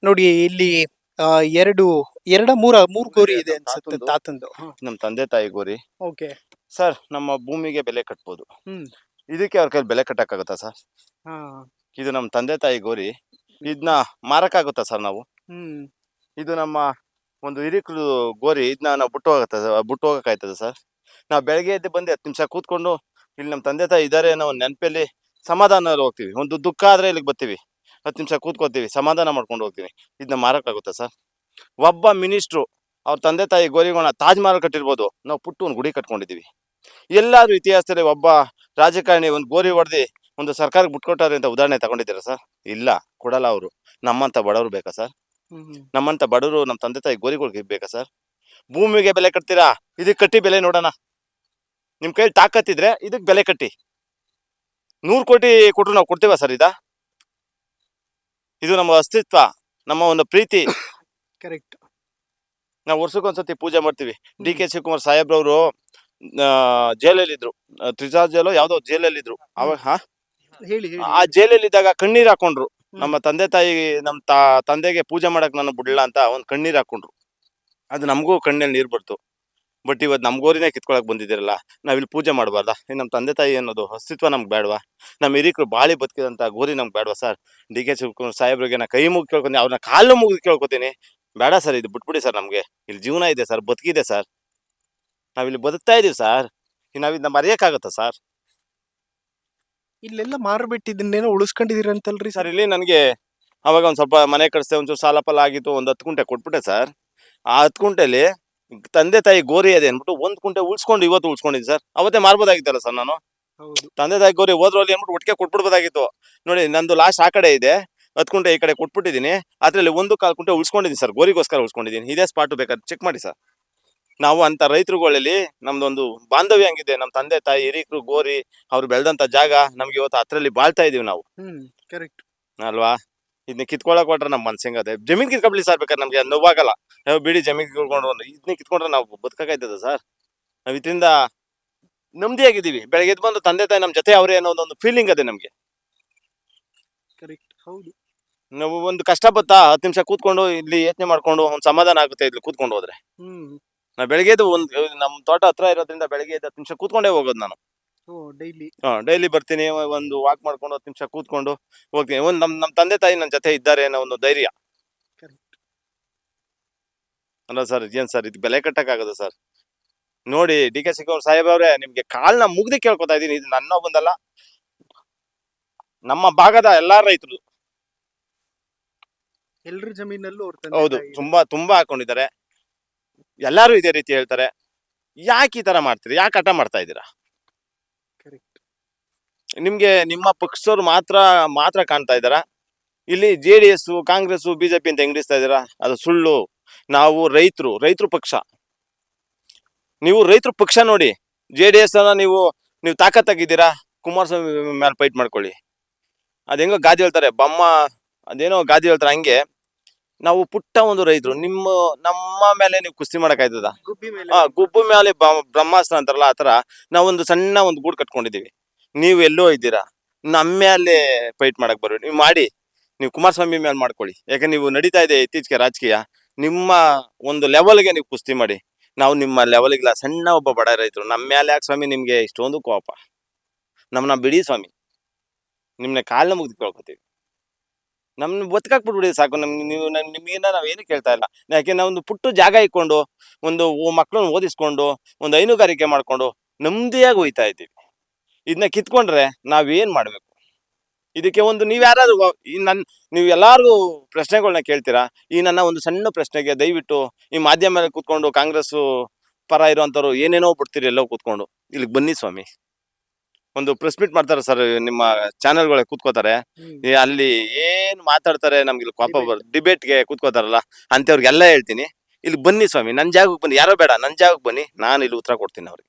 ನೋಡಿ ಇಲ್ಲಿ ಆ, ಎರಡು ಮೂರು ಗೋರಿ ಇದೆ ಅನ್ಸುತ್ತೆ ತಾತಂದು ತಾತಂದು. ನಮ್ಮ ತಂದೆ ತಾಯಿ ಗೋರಿ. ಓಕೆ. ಸರ್, ನಮ್ಮ ಭೂಮಿಗೆ ಬೆಲೆ ಕಟ್ಬೋದು. ಹ್ಮ್. ಇದಕ್ಕೆ ಅವ್ರ ಕೈಲಿ ಬೆಲೆ ಕಟ್ಟಕ್ಕಾಗುತ್ತಾ ಸರ್? ಹಾ. ಇದು ನಮ್ಮ ತಂದೆ ತಾಯಿ ಗೋರಿ. ಇದನ್ನ ಮಾರಕ್ಕಾಗುತ್ತಾ ಸರ್ ನಾವು? ಹ್ಮ್. ಇದು ನಮ್ಮ ಒಂದು ಹಿರಿಕರು ಗೋರಿ. ಇದನ್ನ ನಾವು ಬಿಟ್ಟು ಹೋಗಕ್ಕಾಯ್ತದ ಸರ್? ನಾವು ಬೆಳಗ್ಗೆ ಎದ್ದು ಬಂದು 10 ನಿಮಿಷ ಕೂತ್ಕೊಂಡು ಇಲ್ಲಿ ನಮ್ಮ ತಂದೆ ತಾಯಿ ಇದ್ದಾರೆ ಅನ್ನೋ ಒಂದು ನೆನಪಲ್ಲಿ ಸಮಾಧಾನ ಹೋಗ್ತೀವಿ. ಒಂದು ದುಃಖ ಆದ್ರೆ ಇಲ್ಲಿಗೆ ಬರ್ತೀವಿ, 10 ನಿಮಿಷ ಕೂತ್ಕೋತೀವಿ, ಸಮಾಧಾನ ಮಾಡ್ಕೊಂಡು ಹೋಗ್ತೀವಿ. ಇದನ್ನ ಮಾರಕ್ಕಾಗುತ್ತಾ ಸರ್? ಒಬ್ಬ ಮಿನಿಸ್ಟ್ರು ಅವ್ರ ತಂದೆ ತಾಯಿ ಗೋರಿಗಳನ್ನ ತಾಜ್ ಮಹಲ್ ಕಟ್ಟಿರ್ಬೋದು, ನಾವು ಪುಟ್ಟು ಒಂದು ಗುಡಿ ಕಟ್ಕೊಂಡಿದ್ದೀವಿ. ಎಲ್ಲಾದ್ರೂ ಇತಿಹಾಸದಲ್ಲಿ ಒಬ್ಬ ರಾಜಕಾರಣಿ ಒಂದು ಗೋರಿ ಹೊಡೆದಿ ಒಂದು ಸರ್ಕಾರಕ್ಕೆ ಬಿಟ್ಕೊಟ್ಟಾರೆ ಅಂತ ಉದಾಹರಣೆ ತಗೊಂಡಿದ್ದೀರಾ ಸರ್? ಇಲ್ಲ, ಕೊಡಲ್ಲ ಅವರು. ನಮ್ಮಂತ ಬಡವರು ಬೇಕಾ ಸರ್? ಹ್ಮ್. ನಮ್ಮಂತ ಬಡವರು ನಮ್ಮ ತಂದೆ ತಾಯಿ ಗೋರಿಗಳಿಗೆ ಬೇಕಾ ಸರ್? ಭೂಮಿಗೆ ಬೆಲೆ ಕಟ್ತೀರಾ? ಇದಕ್ಕೆ ಕಟ್ಟಿ ಬೆಲೆ ನೋಡೋಣ. ನಿಮ್ ಕೈಲಿ ತಾಕತ್ತಿದ್ರೆ ಇದಕ್ಕೆ ಬೆಲೆ ಕಟ್ಟಿ. 100 ಕೋಟಿ ಕೊಟ್ರು ನಾವು ಕೊಡ್ತೀವ ಸರ್? ಇದು ನಮ್ಮ ಅಸ್ತಿತ್ವ, ನಮ್ಮ ಒಂದು ಪ್ರೀತಿ. ಕರೆಕ್ಟ್. ನಾವು ವರ್ಷಕ್ಕೊಂದ್ಸತಿ ಪೂಜೆ ಮಾಡ್ತೀವಿ. ಡಿ.ಕೆ. ಶಿವಕುಮಾರ್ ಸಾಹೇಬ್ರವರು ಜೈಲಲ್ಲಿದ್ರು, ತ್ರಿಜಾರ್ ಜೈಲು ಯಾವ್ದೋ ಜೈಲಲ್ಲಿದ್ರು. ಅವಾಗ ಹೇಳಿ ಆ ಜೈಲಲ್ಲಿದ್ದಾಗ ಕಣ್ಣೀರ್ ಹಾಕೊಂಡ್ರು. ನಮ್ಮ ತಂದೆ ತಾಯಿ ನಮ್ಮ ತಂದೆಗೆ ಪೂಜೆ ಮಾಡಕ್ ನಾನು ಬಿಡ್ಲಾ ಅಂತ ಒಂದು ಕಣ್ಣೀರ್ ಹಾಕೊಂಡ್ರು. ಅದು ನಮಗೂ ಕಣ್ಣಲ್ಲಿ ನೀರು ಬರ್ತು. ಬಟ್ ಇವತ್ತು ನಮ್ಮ ಗೋರಿನೇ ಕಿತ್ಕೊಳಕ್ ಬಂದಿದ್ದೀರಲ್ಲ, ನಾವಿಲ್ಲಿ ಪೂಜೆ ಮಾಡಬಾರ್ದಾ? ನಮ್ಮ ತಂದೆ ತಾಯಿ ಅನ್ನೋದು ಅಸ್ತಿತ್ವ ನಮ್ಗೆ ಬೇಡವಾ? ನಮ್ಮ ಹಿರಿಕರು ಬಾಳಿ ಬದುಕಿದಂಥ ಗೋರಿ ನಮ್ಗೆ ಬೇಡವಾ ಸರ್? ಡಿ.ಕೆ. ಶಿವಕುಮಾರ್ ಸಾಹೇಬ್ರಿಗೆ ನಾ ಕೈ ಮುಗಿ ಕೇಳ್ಕೊತೀನಿ, ಅವ್ರನ್ನ ಕಾಲು ಮುಗಿದು ಕೇಳ್ಕೊತೀನಿ, ಬೇಡ ಸರ್, ಇದು ಬಿಟ್ಬಿಡಿ ಸರ್. ನಮಗೆ ಇಲ್ಲಿ ಜೀವನ ಇದೆ ಸರ್, ಬದುಕಿದೆ ಸರ್, ನಾವಿಲ್ಲಿ ಬದುಕ್ತಾ ಇದೀವಿ ಸರ್. ನಾವಿದ್ನ ಮರೆಯೋಕ್ಕಾಗತ್ತಾ ಸರ್? ಇಲ್ಲೆಲ್ಲ ಮಾರ್ಬಿಟ್ಟು ಇದನ್ನೇನೋ ಉಳಿಸ್ಕೊಂಡಿದೀರಂತಲ್ರಿ ಸರ್, ಇಲ್ಲಿ ನನಗೆ ಅವಾಗ ಒಂದು ಸ್ವಲ್ಪ ಮನೆ ಕಟ್ಸಿದೆ, ಒಂಚೂರು ಸಾಲ ಫಲ ಆಗಿತ್ತು, ಒಂದು 10 ಗುಂಟೆ ಕೊಟ್ಬಿಟ್ಟೆ ಸರ್. ಆ 10 ಗುಂಟೆಲಿ ತಂದೆ ತಾಯಿ ಗೋರಿ ಇದೆ ಅಂದ್ಬಿಟ್ಟು 1 ಗುಂಟೆ ಉಳಿಸ್ಕೊಂಡು ಇವತ್ತು ಉಳಿಸ್ಕೊಂಡಿದ್ದೀನಿ ಸರ್. ಅವತ್ತೇ ಮಾರ್ಬೋದಾಗಿತ್ತಲ್ಲ ಸರ್ ನಾನು? ತಂದೆ ತಾಯಿ ಗೋರಿ ಹೋದ್ರಲ್ಲಿ ಅಂದ್ಬಿಟ್ಟು ಒಟ್ಟಿಗೆ ಕೊಟ್ಬಿಡ್ಬೋದಾಗಿತ್ತು. ನೋಡಿ, ನಂದು ಲಾಸ್ಟ್ ಆ ಕಡೆ ಇದೆ, 10 ಗುಂಟೆ ಈ ಕಡೆ ಕೊಟ್ಬಿಟ್ಟಿದ್ದೀನಿ. ಅದರಲ್ಲಿ 1.25 ಗುಂಟೆ ಉಳಿಸ್ಕೊಂಡಿದ್ದೀನಿ ಸರ್, ಗೋರಿಗೋಸ್ಕರ ಉಳಿಸ್ಕೊಂಡಿದ್ದೀನಿ. ಇದೇ ಸ್ಪಾಟು, ಬೇಕಾದ್ರೆ ಚೆಕ್ ಮಾಡಿ ಸರ್. ನಾವು ಅಂತ ರೈತರುಗಳಲ್ಲಿ ನಮ್ದೊಂದು ಬಾಂಧವ್ಯ ಹಂಗಿದೆ. ನಮ್ಮ ತಂದೆ ತಾಯಿ ಹಿರಿಕರು ಗೋರಿ ಅವ್ರು ಬೆಳೆದಂತ ಜಾಗ ನಮ್ಗೆ ಇವತ್ತು ಹತ್ರಲ್ಲಿ ಬಾಳ್ತಾ ಇದೀವಿ ನಾವು, ಕರೆಕ್ಟ್ ಅಲ್ವಾ? ಇದನ್ನ ಕಿತ್ಕೊಳಕ್ ಹೊಟ್ರೆ ನಮ್ಮ ಮನ್ಸಂಗದೆ. ಜಮೀನ್ ಕಿತ್ಕೊಬ್ಲಿ ಸರ್, ಬೇಕಾದ್ರೆ ನಮ್ಗೆ ನೋವಾಗಲ್ಲ. ಬಿಡಿ, ಜಮೀನ್ ಕಿತ್ಕೊಂಡು ಇದನ್ನ ಕಿತ್ಕೊಂಡ್ರೆ ನಾವು ಬದುಕಾಯ್ತದ ಸರ್? ನಾವ್ ಇದರಿಂದ ನೆಮ್ಮದಿಯಾಗಿದ್ದೀವಿ. ಬೆಳಗ್ಗೆ ಎದ್ದು ಬಂದು ತಂದೆ ತಾಯಿ ನಮ್ಮ ಜೊತೆ ಅವರೇ ಅನ್ನೋ ಒಂದು ಫೀಲಿಂಗ್ ಅದೇ ನಮ್ಗೆ. ಕರೆಕ್ಟ್. ಹೌದು. ನಾವು ಒಂದು ಕಷ್ಟ ಬತ್ತಾ 10 ನಿಮಿಷ ಕೂತ್ಕೊಂಡು ಇಲ್ಲಿ ಯೋಚನೆ ಮಾಡ್ಕೊಂಡು ಒಂದು ಸಮಾಧಾನ ಆಗುತ್ತೆ ಇಲ್ಲಿ ಕೂತ್ಕೊಂಡು ಹೋದ್ರೆ. ನಾವು ಬೆಳಗ್ಗೆ ಎದ್ದು ನಮ್ಮ ತೋಟ ಹತ್ರ ಇರೋದ್ರಿಂದ ಬೆಳಗ್ಗೆ ಎದ್ದು 10 ನಿಮಿಷ ಕೂತ್ಕೊಂಡೇ ಹೋಗೋದು ನಾನು. ಡೈಲಿ ಬರ್ತೀನಿ, ಒಂದು ವಾಕ್ ಮಾಡ್ಕೊಂಡು 10 ನಿಮಿಷ ಕೂತ್ಕೊಂಡು ಹೋಗ್ತೀನಿ. ಒಂದು ನಮ್ಮ ತಂದೆ ತಾಯಿ ನನ್ನ ಜೊತೆ ಇದ್ದಾರೆ ಅನ್ನೋ ಒಂದು ಧೈರ್ಯ ಅಲ್ಲ ಸರ್? ಏನ್ ಸರ್ ಇದು ಬೆಲೆ ಕಟ್ಟಕ್ಕಾಗದ ಸರ್? ನೋಡಿ, ಡಿ.ಕೆ. ಶಿವಕುಮಾರ್ ಸಾಹೇಬ್ರವ್ರೆ, ನಿಮ್ಗೆ ಕಾಲ್ನ ಮುಗ್ದಿ ಕೇಳ್ಕೊತಾ ಇದೀನಿ. ಇದು ನನ್ನ ಬಂದಲ್ಲ, ನಮ್ಮ ಭಾಗದ ಎಲ್ಲಾ ರೈತರು. ಎಲ್ಲರ ಜಮೀನಲ್ಲೂ ಹೌದು, ತುಂಬಾ ಹಾಕೊಂಡಿದ್ದಾರೆ. ಎಲ್ಲಾರು ಇದೇ ರೀತಿ ಹೇಳ್ತಾರೆ. ಯಾಕೆ ಈ ತರ ಮಾಡ್ತೀರಿ? ಯಾಕೆ ಹಠ ಮಾಡ್ತಾ ಇದ್ದೀರಾ? ನಿಮ್ಗೆ ನಿಮ್ಮ ಪಕ್ಷದವ್ರು ಮಾತ್ರ ಕಾಣ್ತಾ ಇದ್ದಾರಾ? ಇಲ್ಲಿ JDS, ಕಾಂಗ್ರೆಸ್, ಬಿಜೆಪಿ ಅಂತ ಹೆಂಗಡಿಸ್ತಾ ಇದ್ದೀರಾ? ಅದು ಸುಳ್ಳು. ನಾವು ರೈತರು ಪಕ್ಷ. ನೀವು ರೈತರು ಪಕ್ಷ ನೋಡಿ. JDS ಅನ್ನ ನೀವು ತಾಕತ್ತಾಗಿದ್ದೀರಾ, ಕುಮಾರಸ್ವಾಮಿ ಮೇಲೆ ಫೈಟ್ ಮಾಡ್ಕೊಳ್ಳಿ. ಅದೇಂಗೋ ಗಾದಿ ಹೇಳ್ತಾರೆ, ಅದೇನೋ ಗಾದಿ ಹೇಳ್ತಾರೆ, ಹಂಗೆ ನಾವು ಪುಟ್ಟ ಒಂದು ರೈತರು. ನಮ್ಮ ಮೇಲೆ ನೀವು ಕುಸ್ತಿ ಮಾಡಕ್ಕಾಯ್ತದ? ಗುಬ್ಬಿ ಮೇಲೆ ಬ್ರಹ್ಮಾಸ್ತ್ರ ಅಂತಾರಲ್ಲ, ಆತರ ನಾವೊಂದು ಸಣ್ಣ ಒಂದು ಗೂಡು ಕಟ್ಕೊಂಡಿದೀವಿ. ನೀವು ಎಲ್ಲೋ ಇದ್ದೀರಾ, ನಮ್ಮ ಮೇಲೆ ಫೈಟ್ ಮಾಡಕ್ ಬರ್ಬೇಡಿ. ನೀವು ಮಾಡಿ, ನೀವು ಕುಮಾರಸ್ವಾಮಿ ಮೇಲೆ ಮಾಡ್ಕೊಳ್ಳಿ. ಯಾಕಂದ್ರೆ ನೀವು ನಡೀತಾ ಇದೆ ಇತ್ತೀಚೆಗೆ ರಾಜಕೀಯ, ನಿಮ್ಮ ಒಂದು ಲೆವೆಲ್ಗೆ ನೀವು ಕುಸ್ತಿ ಮಾಡಿ. ನಾವು ನಿಮ್ಮ ಲೆವೆಲ್ಗಿಲ್ಲ, ಸಣ್ಣ ಒಬ್ಬ ಬಡ ರೈತರು. ನಮ್ಮ ಮೇಲೆ ಯಾಕೆ ಸ್ವಾಮಿ ನಿಮ್ಗೆ ಇಷ್ಟೊಂದು ಕೋಪ? ನಮ್ಮನ್ನ ಬಿಡಿ ಸ್ವಾಮಿ, ನಿಮ್ನ ಕಾಲ್ನ ಮುಗ್ದು ಕೇಳ್ಕೊತೀವಿ. ನಮ್ನ ಬದುಕಾಕ್ಬಿಟ್ಬಿಡಿ ಸಾಕು. ನಿಮ್ಗಿಂತ ನಾವೇನು ಕೇಳ್ತಾ ಇಲ್ಲ. ಯಾಕೆ ನಾವೊಂದು ಪುಟ್ಟು ಜಾಗ ಇಟ್ಕೊಂಡು, ಒಂದು ಮಕ್ಕಳನ್ನ ಓದಿಸ್ಕೊಂಡು, ಒಂದು ಹೈನುಗಾರಿಕೆ ಮಾಡ್ಕೊಂಡು ನೆಮ್ಮದಿಯಾಗಿ ಹೋಯ್ತಾ ಇದ್ದೀವಿ. ಇದನ್ನ ಕಿತ್ಕೊಂಡ್ರೆ ನಾವೇನ್ ಮಾಡ್ಬೇಕು? ಇದಕ್ಕೆ ಒಂದು ನೀವು ಎಲ್ಲಾರ್ಗು ಪ್ರಶ್ನೆಗಳನ್ನ ಕೇಳ್ತೀರಾ. ಈ ನನ್ನ ಒಂದು ಸಣ್ಣ ಪ್ರಶ್ನೆಗೆ ದಯವಿಟ್ಟು ಈ ಮಾಧ್ಯಮ ಕೂತ್ಕೊಂಡು ಕಾಂಗ್ರೆಸ್ ಪರ ಇರುವಂತವ್ರು ಏನೇನೋ ಬಿಡ್ತೀರಿ ಎಲ್ಲೋ ಕೂತ್ಕೊಂಡು, ಇಲ್ಲಿಗೆ ಬನ್ನಿ ಸ್ವಾಮಿ. ಒಂದು ಪ್ರೆಸ್ ಮೀಟ್ ಮಾಡ್ತಾರೆ ಸರ್, ನಿಮ್ಮ ಚಾನೆಲ್ಗಳ ಕೂತ್ಕೋತಾರೆ, ಅಲ್ಲಿ ಏನ್ ಮಾತಾಡ್ತಾರೆ, ನಮ್ಗೆ ಇಲ್ಲಿ ಕೋಪ ಡಿಬೇಟ್ಗೆ ಕೂತ್ಕೋತಾರಲ್ಲ ಅಂತವ್ರಿಗೆಲ್ಲ ಹೇಳ್ತೀನಿ, ಇಲ್ಲಿ ಬನ್ನಿ ಸ್ವಾಮಿ, ನನ್ನ ಜಾಗಕ್ಕೆ ಬನ್ನಿ. ಯಾರೋ ಬೇಡ, ನನ್ನ ಜಾಗಕ್ಕೆ ಬನ್ನಿ, ನಾನು ಇಲ್ಲಿ ಉತ್ತರ ಕೊಡ್ತೀನಿ ಅವ್ರಿಗೆ.